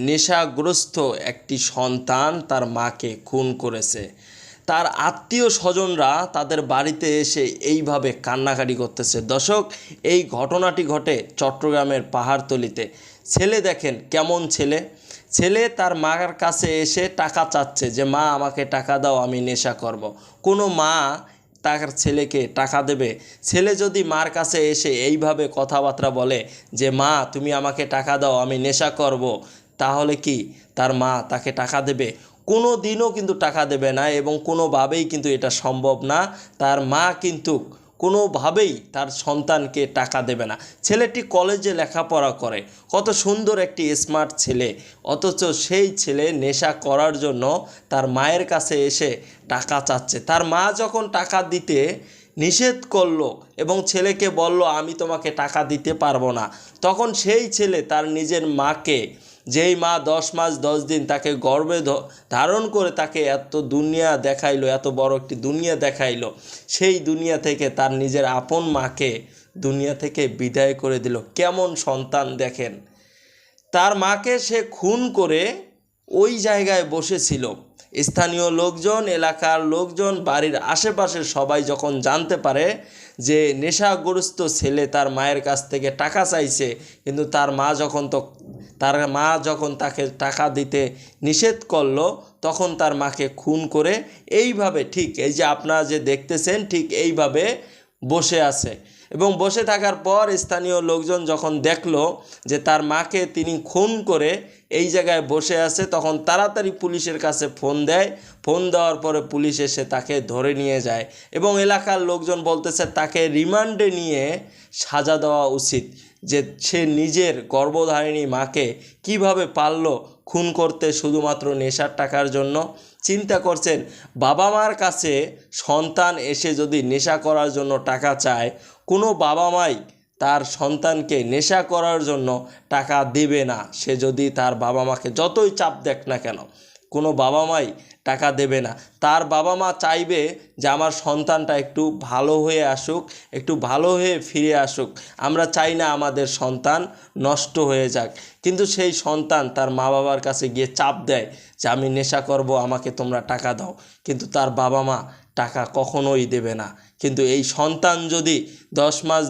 নেশাগ্রস্ত একটি সন্তান তার মাকে খুন করেছে। তার আত্মীয় স্বজনরা তাদের বাড়িতে এসে এইভাবে কান্নাকাটি করতেছে। দর্শক, এই ঘটনাটি ঘটে চট্টগ্রামের পাহাড়তলিতে। ছেলে দেখেন কেমন ছেলে তার মার কাছে এসে টাকা চাচ্ছে যে মা আমাকে টাকা দাও, আমি নেশা করব। কোনো মা তার ছেলেকে টাকা দেবে? ছেলে যদি মার কাছে এসে এইভাবে কথাবার্তা বলে যে মা তুমি আমাকে টাকা দাও, আমি নেশা করব, তাহলে কি তার মা তাকে টাকা দেবে? কোনো দিনও কিন্তু টাকা দেবে না, এবং কোনোভাবেই কিন্তু এটা সম্ভব না। তার মা কিন্তু কোনোভাবেই তার সন্তানকে টাকা দেবে না। ছেলেটি কলেজে লেখাপড়া করে, কত সুন্দর একটি স্মার্ট ছেলে, অথচ সেই ছেলে নেশা করার জন্য তার মায়ের কাছে এসে টাকা চাচ্ছে। তার মা যখন টাকা দিতে নিষেধ করলো এবং ছেলেকে বলল আমি তোমাকে টাকা দিতে পারবো না, তখন সেই ছেলে তার নিজের মাকে, যেই মা 10 মাস 10 দিন তাকে গর্ভে ধারণ করে তাকে এত দুনিয়া দেখাইলো, এত বড় একটি দুনিয়া দেখাইলো, সেই দুনিয়া থেকে তার নিজের আপন মাকে দুনিয়া থেকে বিদায় করে দিল। কেমন সন্তান দেখেন! তার মাকে সে খুন করে ওই জায়গায় বসেছিল। স্থানীয় লোকজন, এলাকার লোকজন, বাড়ির আশেপাশের সবাই যখন জানতে পারে যে নেশাগ্রস্ত ছেলে তার মায়ের কাছ থেকে টাকা চাইছে, কিন্তু তার মা যখন তাকে টাকা দিতে নিষেধ করলো, তখন তার মাকে খুন করে এইভাবে, ঠিক এই যে আপনারা যে দেখতেছেন, ঠিক এইভাবে বসে আছে। এবং বসে থাকার পর স্থানীয় লোকজন যখন দেখলো যে তার মাকে তিনি খুন করে এই জায়গায় বসে আছে, তখন তাড়াতাড়ি পুলিশের কাছে ফোন দেয়। ফোন দেওয়ার পরে পুলিশ এসে তাকে ধরে নিয়ে যায়, এবং এলাকার লোকজন বলতেছে তাকে রিমান্ডে নিয়ে সাজা দেওয়া উচিত। যে সে নিজের গর্ভধারিণী মাকে কিভাবে পারল খুন করতে শুধুমাত্র নেশার টাকার জন্য? চিন্তা করছেন, বাবা মার কাছে সন্তান এসে যদি নেশা করার জন্য টাকা চায়, কোনো বাবা মাই তার সন্তানকে নেশা করার জন্য টাকা দেবে না। সে যদি তার বাবা মাকে যতই চাপ দেখ না কেন, কোনো বাবা মাই টাকা দেবে না। তার বাবা মা চাইবে যে আমার সন্তানটা একটু ভালো হয়ে আসুক, একটু ভালো হয়ে ফিরে আসুক। আমরা চাই না আমাদের সন্তান নষ্ট হয়ে যাক। কিন্তু সেই সন্তান তার মা বাবার কাছে গিয়ে চাপ দেয় যে আমি নেশা করব, আমাকে তোমরা টাকা দাও। কিন্তু তার বাবা মা টাকা কখনোই দেবে না। কিন্তু এই সন্তান যদি 10 মাস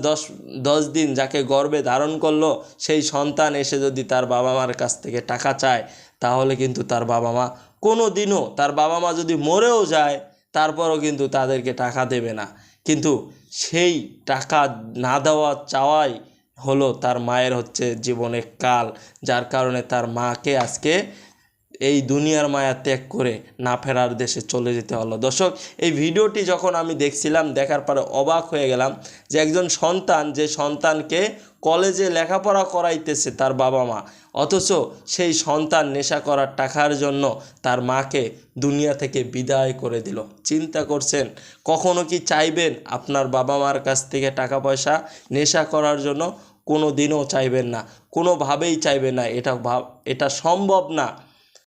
10 দিন যাকে গর্ভে ধারণ করলো, সেই সন্তান এসে যদি তার বাবা মার কাছ থেকে টাকা চায়, তাহলে কিন্তু তার বাবা মা কোনো দিনও, তার বাবা মা যদি মরেও যায়, তারপরও কিন্তু তাদেরকে টাকা দেবে না। কিন্তু সেই টাকা না দেওয়া চাওয়াই হলো তার মায়ের জীবনের কাল, যার কারণে তার মাকে আজকে এই দুনিয়ার মায়া ত্যাগ করে না ফেরার দেশে চলে যেতে হলো। দর্শক, এই ভিডিওটি যখন আমি দেখছিলাম, দেখার পরে অবাক হয়ে গেলাম যে একজন সন্তান, যে সন্তানকে কলেজে লেখাপড়া করাইতেছে তার বাবা মা, অথচ সেই সন্তান নেশা করার টাকার জন্য তার মাকে দুনিয়া থেকে বিদায় করে দিল। চিন্তা করছেন, কখনো কি চাইবেন আপনার বাবা মার কাছ থেকে টাকা পয়সা নেশা করার জন্য? কোনো দিনও চাইবেন না, কোনোভাবেই চাইবেন না। এটা সম্ভব না।